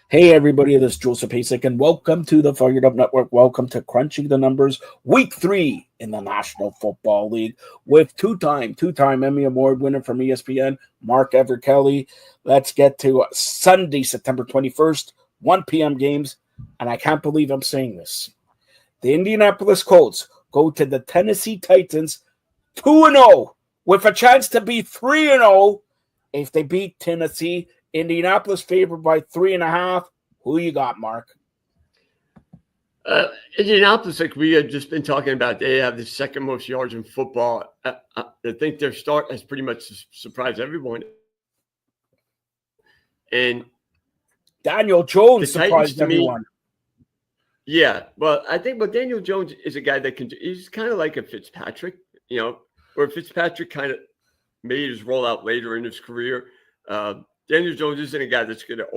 Hey everybody, this is Joseph Pasek, and welcome to the Fired Up Network. Welcome to Crunching the Numbers, Week 3 in the National Football League with two-time Emmy Award winner from ESPN, Mark Everett Kelly. Let's get to Sunday, September 21st, 1 p.m. games, and I can't believe I'm saying this. The Indianapolis Colts go to the Tennessee Titans 2-0 with a chance to be 3-0 if they beat Tennessee. Indianapolis favored by 3.5. Who you got, Mark? Indianapolis, like we had just been talking about, they have the second most yards in football. I think their start has pretty much surprised everyone. And Daniel Jones the Titans, surprised everyone. Yeah, well, I think Daniel Jones is a guy that he's kind of like a Fitzpatrick, where Fitzpatrick kind of made his rollout later in his career. Daniel Jones isn't a guy that's going to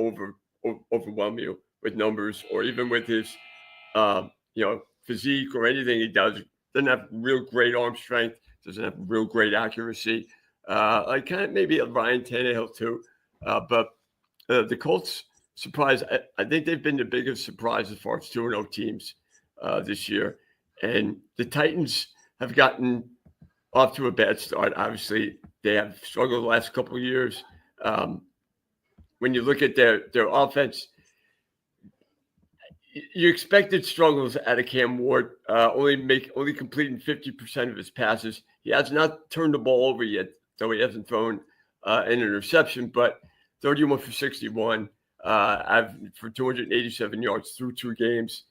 overwhelm you with numbers or even with his, physique or anything he does. Doesn't have real great arm strength. Doesn't have real great accuracy. Like kind of maybe a Ryan Tannehill too. But the Colts surprise. I think they've been the biggest surprise as far as 2-0 teams this year. And the Titans have gotten off to a bad start. Obviously, they have struggled the last couple of years. When you look at their offense, you expected struggles out of Cam Ward, only completing 50% of his passes. He has not turned the ball over yet, though he hasn't thrown an interception, but 31 for 61 for 287 yards through 2 games.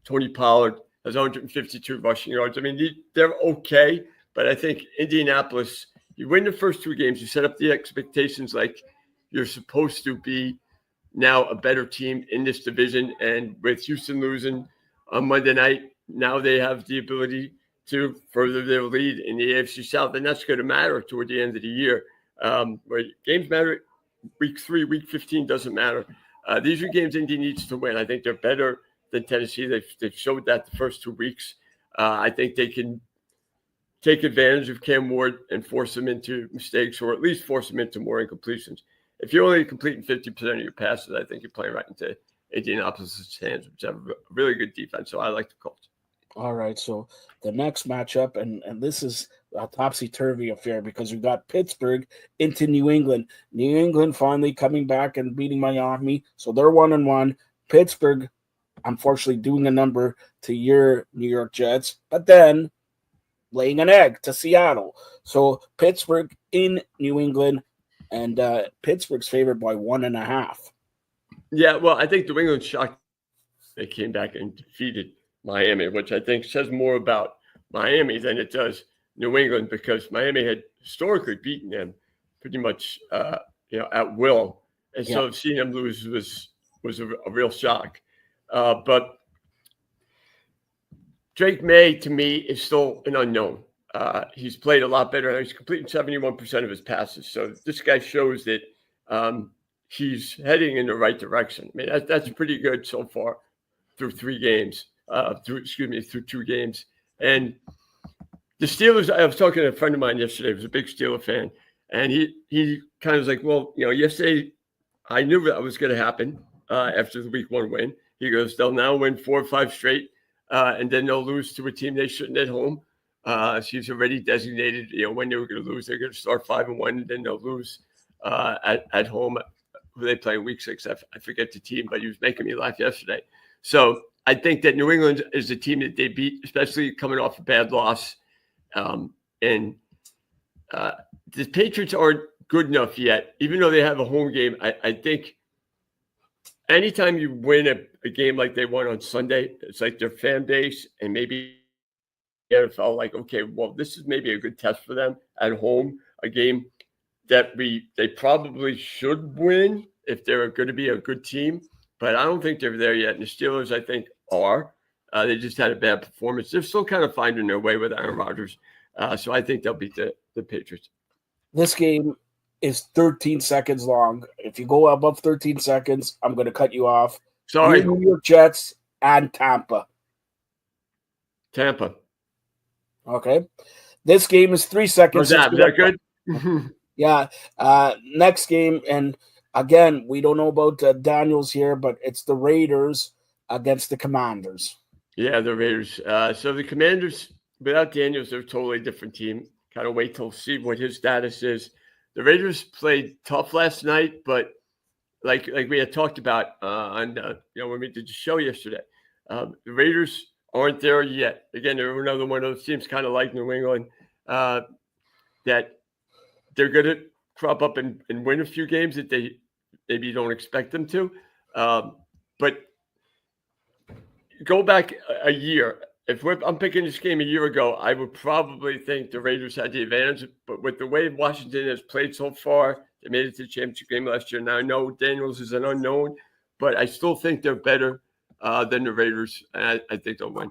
Tony Pollard has 152 rushing yards. I mean, they're okay, but I think Indianapolis, you win the first 2 games, you set up the expectations like you're supposed to be now a better team in this division. And with Houston losing on Monday night, now they have the ability to further their lead in the AFC South. And that's going to matter toward the end of the year. Where games matter, week 3, week 15 doesn't matter. These are games Indy needs to win. I think they're better than Tennessee. They've showed that the first 2 weeks. I think they can take advantage of Cam Ward and force him into mistakes, or at least force him into more incompletions. If you're only completing 50% of your passes, I think you're playing right into Indianapolis' hands, which have a really good defense. So I like the Colts. All right, so the next matchup, and this is a topsy-turvy affair because we got Pittsburgh into New England. New England finally coming back and beating Miami, so they're 1-1. Pittsburgh, unfortunately, doing a number to your New York Jets, but then laying an egg to Seattle. So Pittsburgh in New England, and Pittsburgh's favored by 1.5. Yeah, well, I think New England shocked. They came back and defeated Miami, which I think says more about Miami than it does New England, because Miami had historically beaten them pretty much, at will, and so seeing them lose was a real shock. But Drake May, to me, is still an unknown. He's played a lot better. He's completing 71% of his passes. So this guy shows that he's heading in the right direction. I mean, that's pretty good so far through 3 games. Through 2 games. And the Steelers, I was talking to a friend of mine yesterday who was a big Steeler fan, and he kind of was like, well, yesterday I knew that was going to happen after the week 1 win. He goes, they'll now win 4 or 5 straight, and then they'll lose to a team they shouldn't at home. She's already designated, when they were going to lose. They're going to start 5-1, and then they'll lose at home. Who they play in week 6? I forget the team, but he was making me laugh yesterday. So I think that New England is a team that they beat, especially coming off a bad loss. And the Patriots aren't good enough yet, even though they have a home game. I think anytime you win a game like they won on Sunday, it's like their fan base and maybe the NFL like, okay, well, this is maybe a good test for them at home, a game that they probably should win if they're going to be a good team. But I don't think they're there yet. And the Steelers, I think, are. They just had a bad performance. They're still kind of finding their way with Aaron Rodgers. So I think they'll beat the Patriots. This game is 13 seconds long. If you go above 13 seconds, I'm going to cut you off. Sorry. New York Jets and Tampa. Tampa. Okay. This game is 3 seconds. Was that good? Yeah. Next game, and Again, we don't know about Daniels here, but it's the Raiders against the Commanders. Yeah, the Raiders. So the Commanders, without Daniels, they're a totally different team. Kind of wait till see what his status is. The Raiders played tough last night, but like we had talked about on when we did the show yesterday, the Raiders aren't there yet. Again, they're another one of those teams, kind of like New England, that they're going to crop up and win a few games that they maybe don't expect them to. But go back a year. If I'm picking this game a year ago, I would probably think the Raiders had the advantage. But with the way Washington has played so far, they made it to the championship game last year. Now, I know Daniels is an unknown, but I still think they're better than the Raiders, and I think they'll win.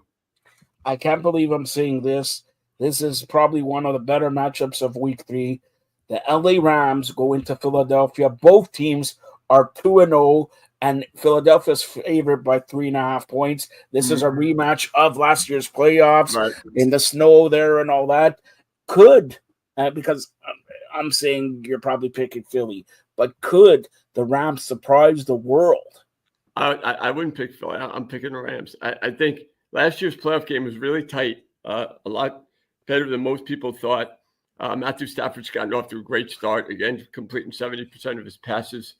I can't believe I'm saying this. This is probably one of the better matchups of Week 3. The LA Rams go into Philadelphia. Both teams are 2-0, and Philadelphia's favored by 3.5 points. This is a rematch of last year's playoffs in the snow there and all that. Could, because I'm saying you're probably picking Philly, but could the Rams surprise the world? I wouldn't pick Philly. I'm picking the Rams. I think last year's playoff game was really tight, a lot better than most people thought. Matthew Stafford's gotten off to a great start, again, completing 70% of his passes.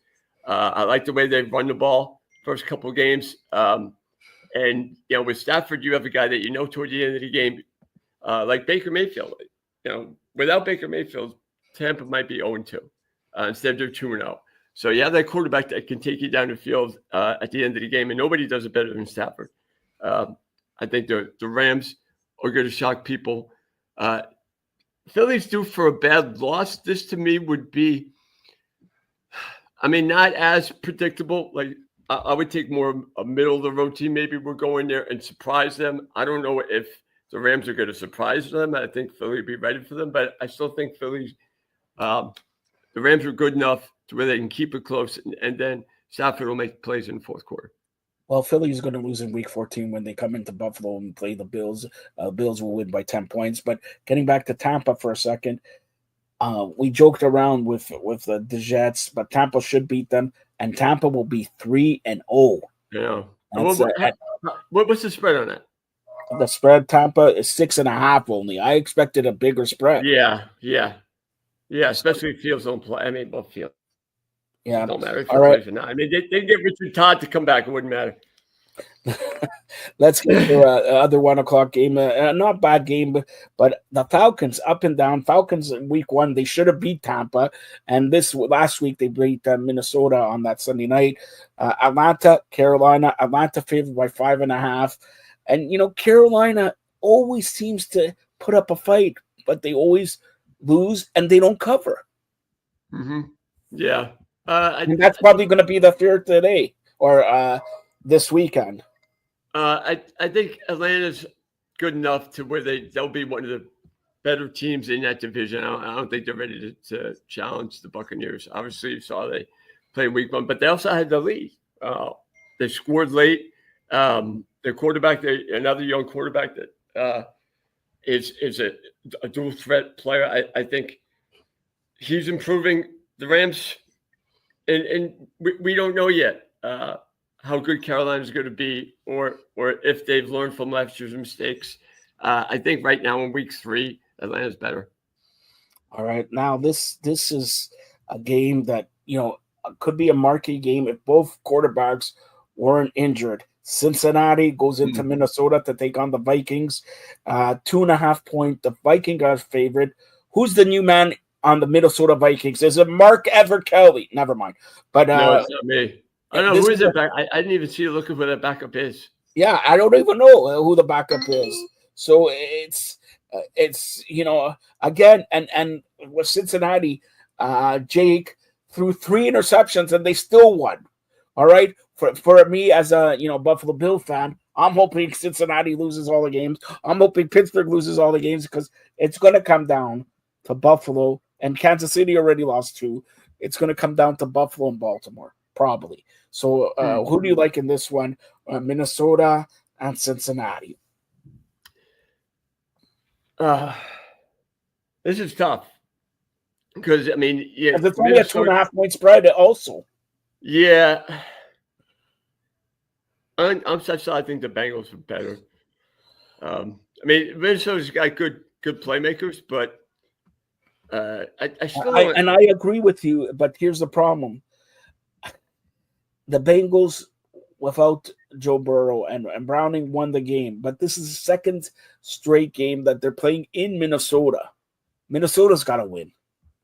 I like the way they run the ball first couple of games. And, with Stafford, you have a guy that toward the end of the game, like Baker Mayfield. Without Baker Mayfield, Tampa might be 0-2. Instead, they're 2-0. So you have that quarterback that can take you down the field at the end of the game, and nobody does it better than Stafford. I think the Rams are going to shock people. Philly's due for a bad loss. This, to me, would be, not as predictable. Like, I would take more a middle-of-the-road team. Maybe we're going there and surprise them. I don't know if the Rams are going to surprise them. I think Philly will be ready for them, but I still think Philly's the Rams are good enough to where they can keep it close, and then Stafford will make plays in the fourth quarter. Well, Philly is going to lose in Week 14 when they come into Buffalo and play the Bills. Bills will win by 10 points. But getting back to Tampa for a second, we joked around with the Jets, but Tampa should beat them, and Tampa will be 3-0. Yeah. What's the spread on that? The spread, Tampa is 6.5 only. I expected a bigger spread. Yeah. Especially if fields don't play. Both fields. Yeah. It don't matter if all right. Or not. They get Richard Todd to come back. It wouldn't matter. Let's get to other 1:00 game. Not bad game, but the Falcons up and down. Falcons in Week 1, they should have beat Tampa, and last week they beat Minnesota on that Sunday night. Atlanta, Carolina. Atlanta favored by 5.5, and Carolina always seems to put up a fight, but they always lose and they don't cover. Mm-hmm. Yeah, and that's probably going to be the fear today or this weekend. I think Atlanta's good enough to where they'll be one of the better teams in that division. I don't think they're ready to challenge the Buccaneers. Obviously, you saw they played Week 1, but they also had the lead. They scored late. Their quarterback, another young quarterback that is a dual threat player. I think he's improving. The Rams, and we don't know yet how good Carolina's going to be, or if they've learned from last year's mistakes. I think right now in Week 3, Atlanta's better. All right, now this is a game that could be a marquee game if both quarterbacks weren't injured. Cincinnati goes into Minnesota to take on the Vikings. 2.5 point. The Vikings are favorite. Who's the new man on the Minnesota Vikings? Is it Mark Everett Kelly? Never mind. But no, it's not me. I don't know who is it. I didn't even see you looking for that backup is. Yeah, I don't even know who the backup is. So it's again, and with Cincinnati, Jake threw 3 interceptions and they still won. All right, for me as a Buffalo Bill fan, I'm hoping Cincinnati loses all the games. I'm hoping Pittsburgh loses all the games because it's going to come down to Buffalo, and Kansas City already lost 2. It's going to come down to Buffalo and Baltimore, probably. So who do you like in this one? Minnesota and Cincinnati. This is tough because it's only a 2.5 point spread also. Yeah. On such side, I think the Bengals are better. I mean, Minnesota's got good playmakers, but I still don't. I agree with you, but here's the problem: the Bengals without Joe Burrow and Browning won the game, but this is the second straight game that they're playing in Minnesota. Minnesota's got to win.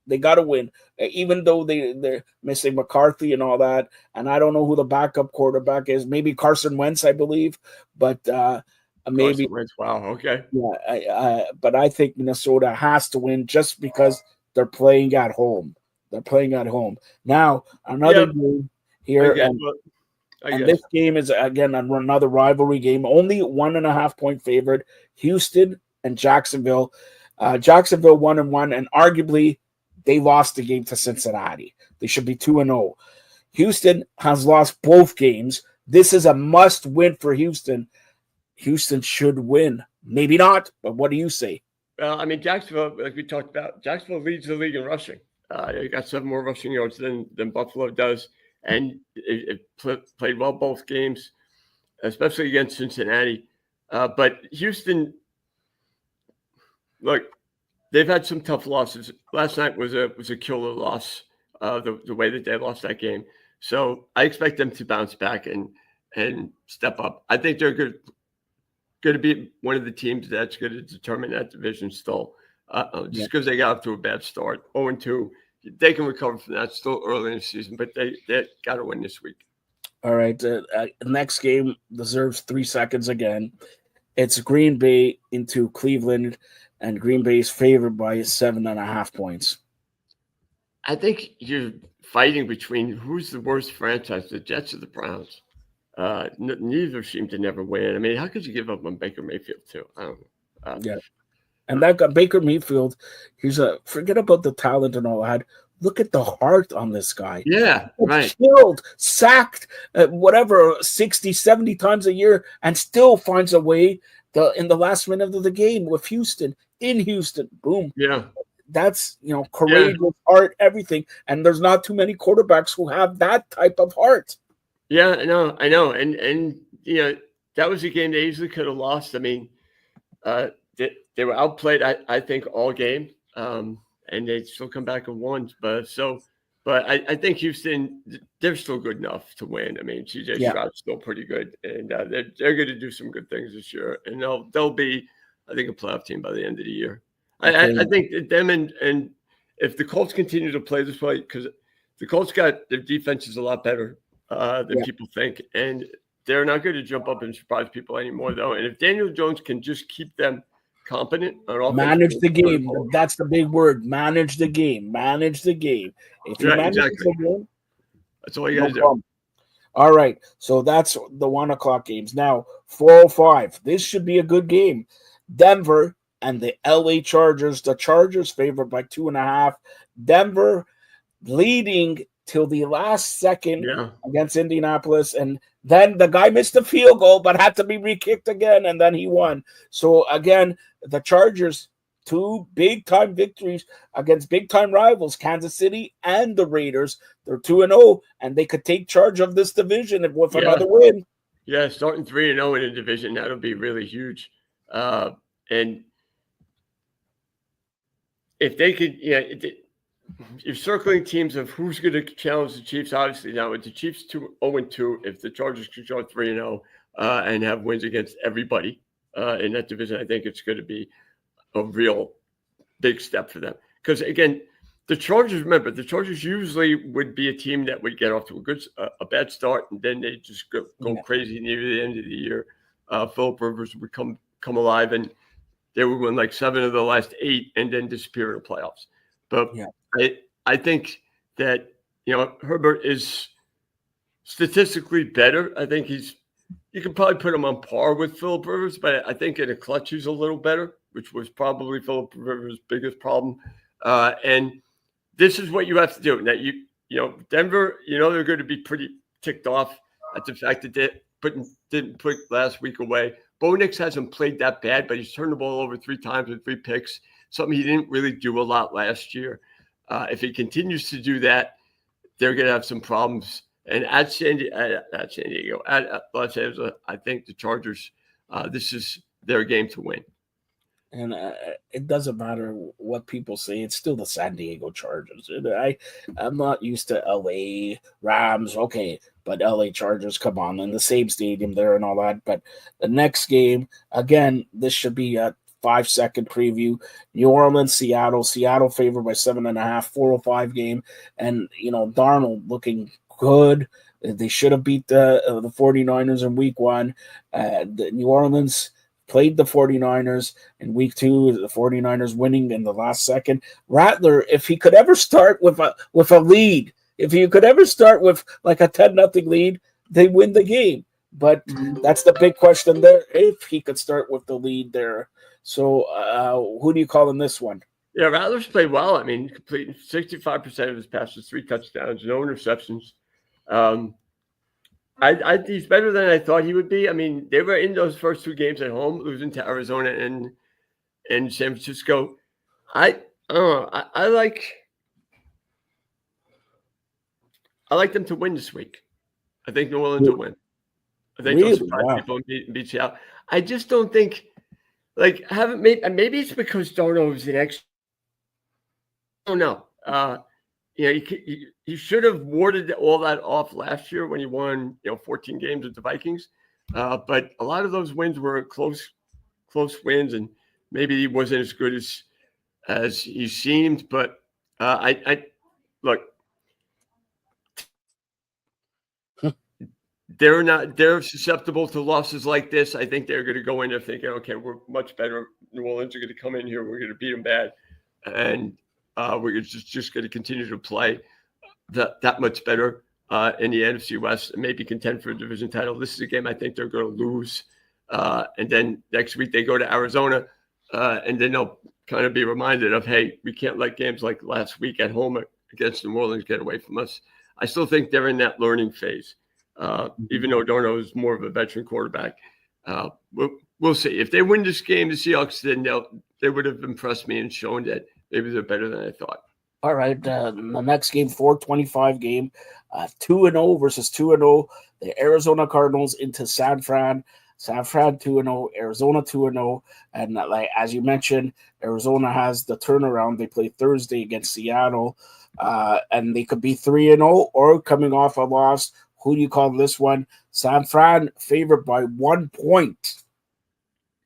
They got to win, even though they're missing McCarthy and all that. And I don't know who the backup quarterback is. Maybe Carson Wentz, I believe, but maybe. Carson Wentz, wow, okay. Yeah, but I think Minnesota has to win just because they're playing at home. They're playing at home. Now, another game here. And this game is, again, another rivalry game. Only 1.5-point favorite. Houston and Jacksonville. Jacksonville 1-1, and arguably they lost the game to Cincinnati. They should be 2-0. Houston has lost both games. This is a must-win for Houston. Houston should win. Maybe not, but what do you say? Well, I mean, Jacksonville, like we talked about, Jacksonville leads the league in rushing. They got 7 more rushing yards than Buffalo does, and it played well both games, especially against Cincinnati. But Houston, look, they've had some tough losses. Last night was a killer loss, the way that they lost that game. So I expect them to bounce back and step up. I think they're going to be one of the teams that's going to determine that division still. Just because they got off to a bad start, 0-2, they can recover from that. It's still early in the season, but they got to win this week. All right, next game deserves 3 seconds again. It's Green Bay into Cleveland, and Green Bay is favored by 7.5 points. I think you're fighting between who's the worst franchise, the Jets or the Browns. Neither seem to never win. I mean, how could you give up on Baker Mayfield too? I don't know. Yeah, and that got Baker Mayfield. Forget about the talent and all that. Look at the heart on this guy. Yeah, right. Killed, sacked, 60, 70 times a year, and still finds a way in the last minute of the game with Houston. In Houston, boom. Yeah. That's, courageous, heart, everything. And there's not too many quarterbacks who have that type of heart. Yeah, I know. And that was a game they easily could have lost. I mean, they were outplayed, I think, all game. And they still come back and won. But I think Houston, they're still good enough to win. I mean, CJ Stroud's still pretty good, and they're going to do some good things this year, and they'll be, I think, a playoff team by the end of the year. I think that them and if the Colts continue to play this way, because the Colts got their defense is a lot better than people think, and they're not going to jump up and surprise people anymore, though. And if Daniel Jones can just keep them competent on offense. Manage the game. That's the big word. Manage the game. Manage the game. If you manage the game, that's all you got to do. All right. So that's the 1:00 games. Now, 4:05. This should be a good game. Denver and the LA Chargers. The Chargers favored by 2.5. Denver leading till the last second against Indianapolis, and then the guy missed the field goal but had to be re-kicked again, and then he won. So again, the Chargers, 2 big-time victories against big-time rivals, Kansas City and the Raiders. They're 2-0, and they could take charge of this division with another win. Yeah, starting 3-0 in a division, that'll be really huge. And if they could, you're circling teams of who's going to challenge the Chiefs. Obviously, now with the Chiefs 0-2, if the Chargers can go 3-0 and have wins against everybody in that division, I think it's going to be a real big step for them. Because again, the Chargers usually would be a team that would get off to a bad start, and then they just go crazy near the end of the year. Philip Rivers would come alive, and they would win like 7 of the last 8, and then disappear in the playoffs. But I think that Herbert is statistically better. I think you can probably put him on par with Philip Rivers, but I think in a clutch he's a little better, which was probably Philip Rivers' biggest problem. And this is what you have to do. Now Denver, they're going to be pretty ticked off at the fact that they didn't put last week away. Bo Nix hasn't played that bad, but he's turned the ball over 3 times with 3 picks, something he didn't really do a lot last year. If he continues to do that, they're going to have some problems. And at San Diego, at Los Angeles, I think the Chargers, this is their game to win. And it doesn't matter what people say; it's still the San Diego Chargers. I'm not used to LA Rams, okay, but LA Chargers, come on, in the same stadium there and all that. But the next game, again, this should be a 5-second preview. New Orleans, Seattle. Seattle favored by 7.5, 4:05 game, and Darnold looking good. They should have beat the 49ers in week 1. The New Orleans played the 49ers in week 2, the 49ers winning in the last second. Rattler, if he could ever start with a lead, if he could ever start with like a 10-0 lead, they win the game. But that's the big question there, if he could start with the lead there. So who do you call in this one? Yeah, Rattler's played well. I mean, completing 65% of his passes, 3 touchdowns, no interceptions. He's better than I thought he would be. I mean, they were in those first 2 games at home, losing to Arizona and San Francisco. I don't know. I like them to win this week. I think New Orleans will win. I think they'll surprise people and beat Seattle. I just don't think, maybe it's because Darnold is an extra. I don't know. You should have warded all that off last year when he won, 14 games with the Vikings. But a lot of those wins were close wins, and maybe he wasn't as good as he seemed. But I look, they're susceptible to losses like this. I think they're going to go in there thinking, okay, we're much better. New Orleans are going to come in here, we're going to beat them bad, and we're just going to continue to play that much better in the NFC West and maybe contend for a division title. This is a game I think they're going to lose. And then next week they go to Arizona, and then they'll kind of be reminded of, hey, we can't let games like last week at home against New Orleans get away from us. I still think they're in that learning phase, even though Darnold is more of a veteran quarterback. We'll see. If they win this game, the Seahawks, then they would have impressed me and shown that maybe they're better than I thought. All right, the next game, 4:25 game, 2-0 versus 2-0. The Arizona Cardinals into San Fran. San Fran 2-0, Arizona 2-0, and as you mentioned, Arizona has the turnaround. They play Thursday against Seattle, and they could be 3-0 or coming off a loss. Who do you call this one? San Fran favored by 1 point.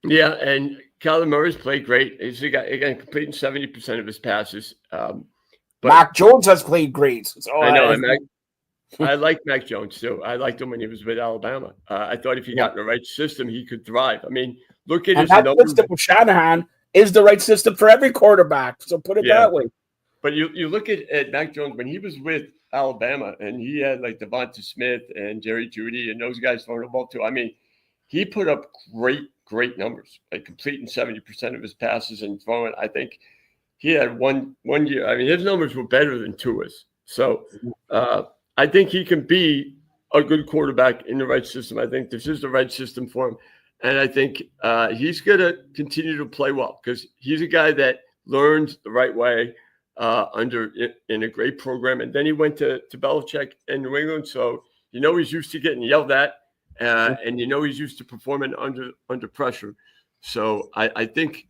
Yeah, and Kyler Murray's played great. He's again completing 70% of his passes. But Mac Jones has played great. So I know. I like Mac Jones too. I liked him when he was with Alabama. I thought if he got in the right system, he could thrive. I mean, look at his numbers. System with Shanahan is the right system for every quarterback. So put it that way. But you look at Mac Jones when he was with Alabama, and he had like Devonta Smith and Jerry Jeudy and those guys throwing the ball too. I mean, he put up great numbers, like completing 70% of his passes and throwing. I think he had one year. I mean, his numbers were better than Tua's. So I think he can be a good quarterback in the right system. I think this is the right system for him. And I think he's going to continue to play well because he's a guy that learned the right way in a great program. And then he went to Belichick in New England. So, he's used to getting yelled at and he's used to performing under pressure. So I think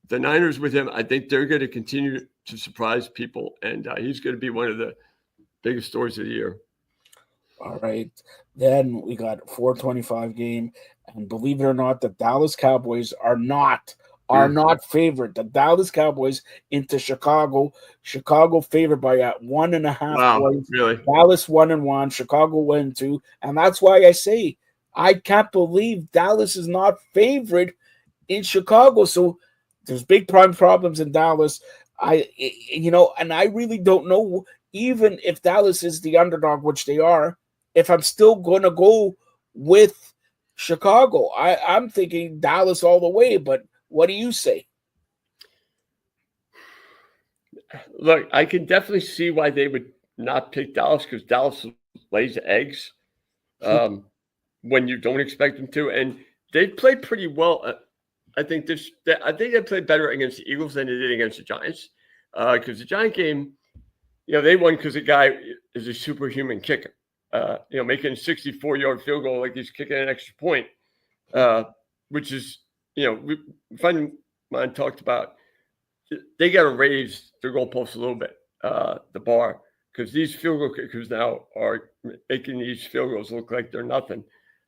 the Niners with him, I think they're going to continue to surprise people. And he's going to be one of the biggest stories of the year. All right. Then we got 4:25 game. And believe it or not, the Dallas Cowboys are not favored. The Dallas Cowboys into Chicago. Chicago favored by 1.5 points. Really? Dallas 1-1. Chicago 1-2. And that's why I say I can't believe Dallas is not favored in Chicago. So there's big prime problems in Dallas. And I really don't know, even if Dallas is the underdog, which they are, if I'm still going to go with Chicago. I'm thinking Dallas all the way, but what do you say? Look, I can definitely see why they would not pick Dallas because Dallas lays eggs when you don't expect them to, and they played pretty well. I think they played better against the Eagles than they did against the Giants because the Giant game, they won because the guy is a superhuman kicker. making a 64-yard field goal like he's kicking an extra point, which is, a friend of mine talked about, they got to raise their goalposts a little bit, the bar, because these field goal kickers now are making these field goals look like they're nothing.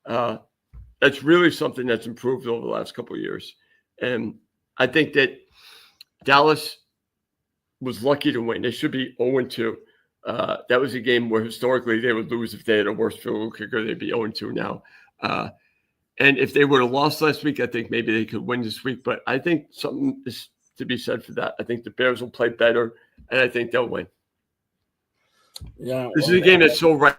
That's really something that's improved over the last couple of years. And I think that Dallas was lucky to win. They should be 0-2. That was a game where historically they would lose if they had a worse field goal kicker. They'd be 0-2 now. And if they would have lost last week, I think maybe they could win this week. But I think something is to be said for that. I think the Bears will play better, and I think they'll win. Yeah, this is a game that's so right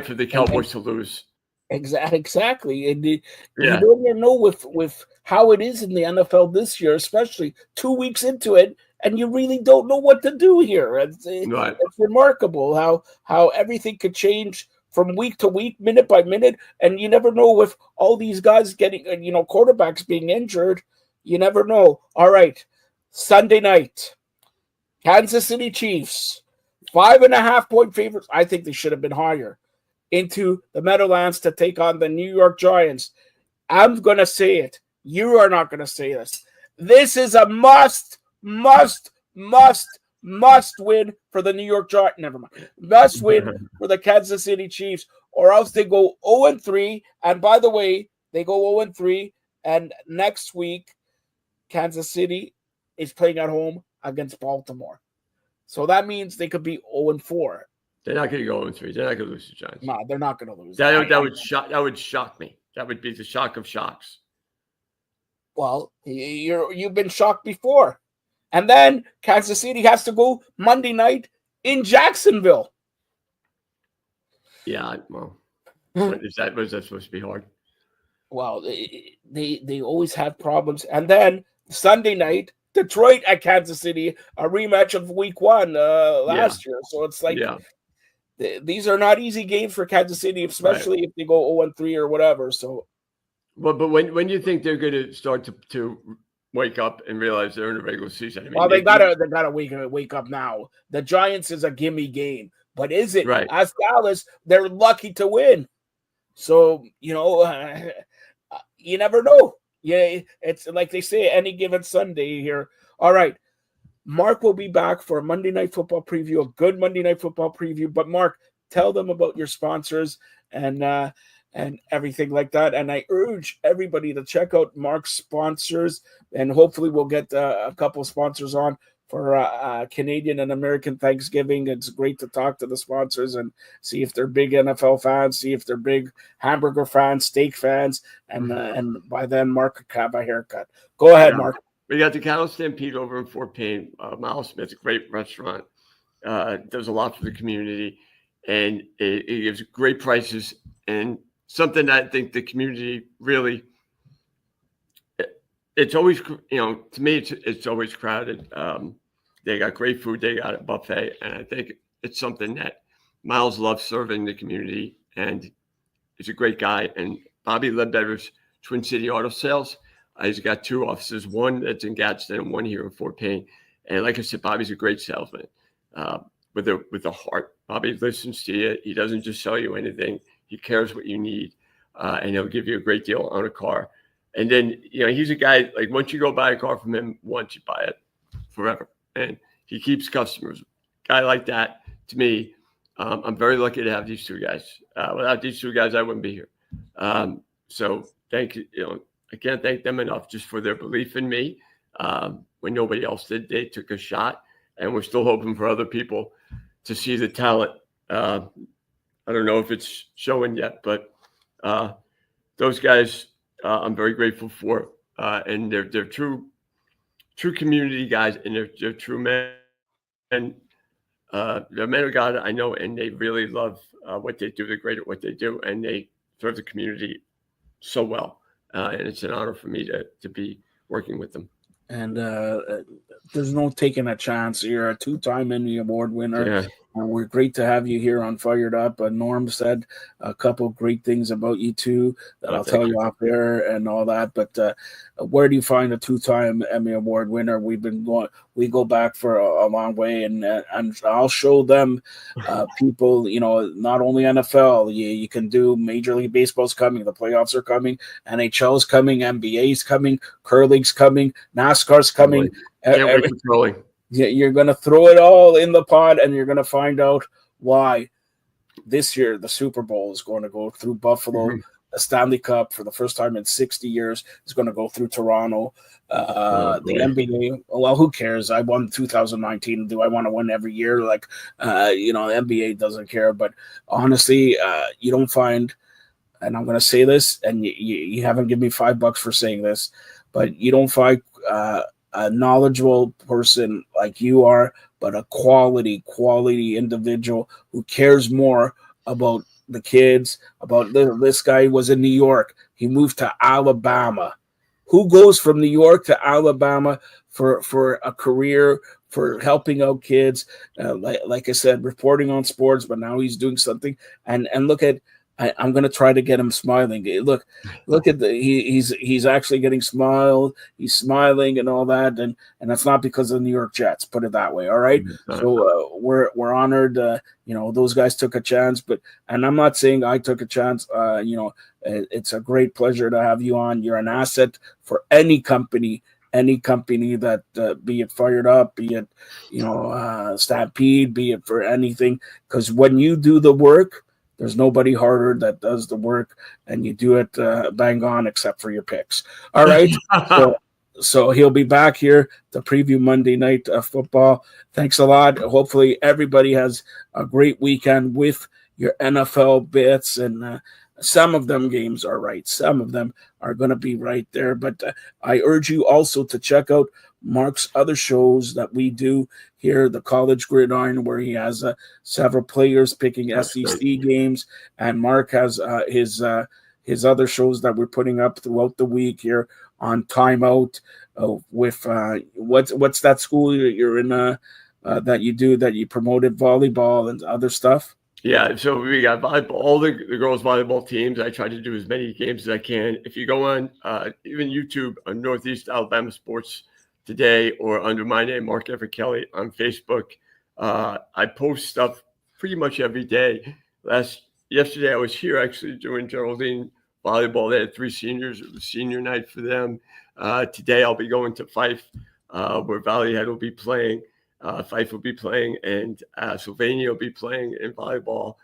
for the Cowboys to lose. Exactly. And you don't even know with how it is in the NFL this year, especially 2 weeks into it, and you really don't know what to do here. It's remarkable how everything could change from week to week, minute by minute, and you never know with all these guys getting, quarterbacks being injured. You never know. All right, Sunday night, Kansas City Chiefs, 5.5-point favorites. I think they should have been higher, into the Meadowlands to take on the New York Giants. I'm going to say it. You are not going to say this. This is a must win for the New York Giants. Never mind. Must win for the Kansas City Chiefs, or else they go 0-3. And by the way, they go 0-3. And next week, Kansas City is playing at home against Baltimore. So that means they could be 0-4. They're not going to go 0-3. They're not going to lose to Giants. No, they're not going to lose. That would shock me. That would be the shock of shocks. Well, you've been shocked before. And then Kansas City has to go Monday night in Jacksonville. Yeah, well, was that supposed to be hard? Well, they always have problems. And then Sunday night, Detroit at Kansas City, a rematch of Week 1 last year. So it's like these are not easy games for Kansas City, especially if they go 0-3 or whatever. So, but when do you think they're going to start to wake up and realize they're in the regular season? I mean, well, they gotta wake up now. The Giants is a gimme game, but is it? Right. As Dallas, they're lucky to win. So you never know. Yeah, it's like they say, any given Sunday here. All right, Mark will be back for a Monday Night Football preview, a good Monday Night Football preview. But Mark, tell them about your sponsors and everything like that. And I urge everybody to check out Mark's sponsors, and hopefully we'll get a couple of sponsors on for Canadian and American Thanksgiving. It's great to talk to the sponsors and see if they're big NFL fans, see if they're big hamburger fans, steak fans, and by then Mark could have a haircut. Go ahead, Mark. We got the Cattle Stampede over in Fort Payne. Miles Smith's a great restaurant. Does a lot for the community, and it gives great prices and something that I think the community really. It's always, to me, it's always crowded. They got great food. They got a buffet. And I think it's something that Miles loves serving the community. And he's a great guy. And Bobby Ledbetter's Twin City Auto Sales, he's got 2 offices, one that's in Gadsden and one here in Fort Payne. And like I said, Bobby's a great salesman with a heart. Bobby listens to you. He doesn't just sell you anything. He cares what you need. And he'll give you a great deal on a car. And then, he's a guy, like, once you go buy a car from him, once you buy it forever. And he keeps customers. Guy like that, to me, I'm very lucky to have these 2 guys. Without these 2 guys, I wouldn't be here. So thank you. I can't thank them enough just for their belief in me. When nobody else did, they took a shot. And we're still hoping for other people to see the talent. I don't know if it's showing yet, but those guys, I'm very grateful for, and they're true community guys, and they're true men. And they're men of God, I know, and they really love what they do. They're great at what they do, and they serve the community so well. And it's an honor for me to be working with them. And there's no taking a chance. You're a 2-time Emmy Award winner. Yeah. We're great to have you here on Fired Up. Norm said a couple great things about you too that I'll tell you off there and all that. But where do you find a two-time Emmy Award winner? We go back for a long way, and I'll show them people. Not only NFL. You can do Major League Baseball's coming, the playoffs are coming, NHL's coming, NBA's coming, curling's coming, NASCAR's coming. Can't wait for curling. You're going to throw it all in the pot, and you're going to find out why this year the Super Bowl is going to go through Buffalo. Mm-hmm. The Stanley Cup, for the first time in 60 years, is going to go through Toronto. The NBA, well, who cares? I won 2019. Do I want to win every year? The NBA doesn't care. But honestly, you don't find, and I'm going to say this, and you haven't given me $5 for saying this, but you don't find a knowledgeable person like you are, but a quality individual who cares more about the kids. About this guy was in New York. He moved to Alabama. Who goes from New York to Alabama for a career, for helping out kids? Like I said, reporting on sports, but now he's doing something. And look at. I'm going to try to get him smiling. Look at he's actually getting smiled. He's smiling and all that, and that's not because of the New York Jets. Put it that way, all right. So we're honored. Those guys took a chance, and I'm not saying I took a chance. It's a great pleasure to have you on. You're an asset for any company that be it Fired Up, be it Stampede, be it for anything. Because when you do the work, there's nobody harder that does the work, and you do it bang on, except for your picks. All right. So he'll be back here to preview Monday night football. Thanks a lot. Hopefully everybody has a great weekend with your NFL bets, and some of them games are right. Some of them are going to be right there. But I urge you also to check out Mark's other shows that we do here, the College Gridiron, where he has several players picking SEC games, and Mark has his other shows that we're putting up throughout the week here on Timeout. With what's that school you're in that you promoted volleyball and other stuff? Yeah, so we got volleyball, all the girls' volleyball teams. I try to do as many games as I can. If you go on even YouTube on Northeast Alabama Sports Today, or under my name, Mark Everett Kelly, on Facebook, I post stuff pretty much every day. Yesterday I was here actually doing Geraldine volleyball. They had 3 seniors. It was senior night for them. Today I'll be going to Fife, where Valleyhead will be playing. Fife will be playing, and Sylvania will be playing in volleyball.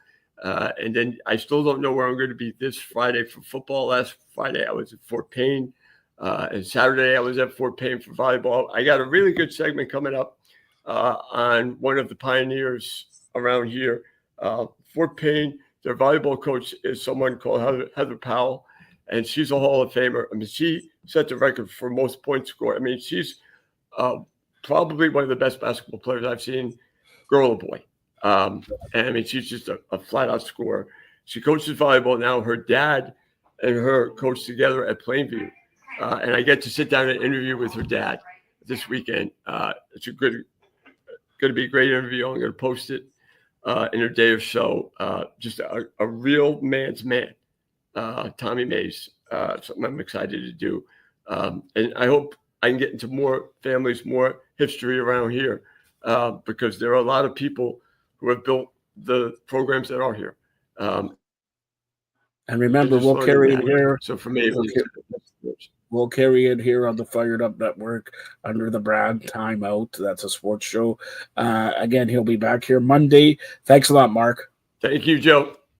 And then I still don't know where I'm going to be this Friday for football. Last Friday I was at Fort Payne. And Saturday I was at Fort Payne for volleyball. I got a really good segment coming up on one of the pioneers around here. Fort Payne, their volleyball coach is someone called Heather Powell, and she's a Hall of Famer. I mean, she set the record for most points scored. I mean, she's probably one of the best basketball players I've seen, girl or boy. And I mean, she's just a flat-out scorer. She coaches volleyball now. Her dad and her coach together at Plainview. And I get to sit down and interview with her dad this weekend. It's going to be a great interview. I'm going to post it in a day or so. Just a real man's man, Tommy Mays. Something I'm excited to do. And I hope I can get into more families, more history around here, because there are a lot of people who have built the programs that are here. And remember, we'll carry it here. So for me, we'll carry it here on the Fired Up Network under the brand Timeout. That's a sports show. Again, he'll be back here Monday. Thanks a lot, Mark. Thank you, Joe.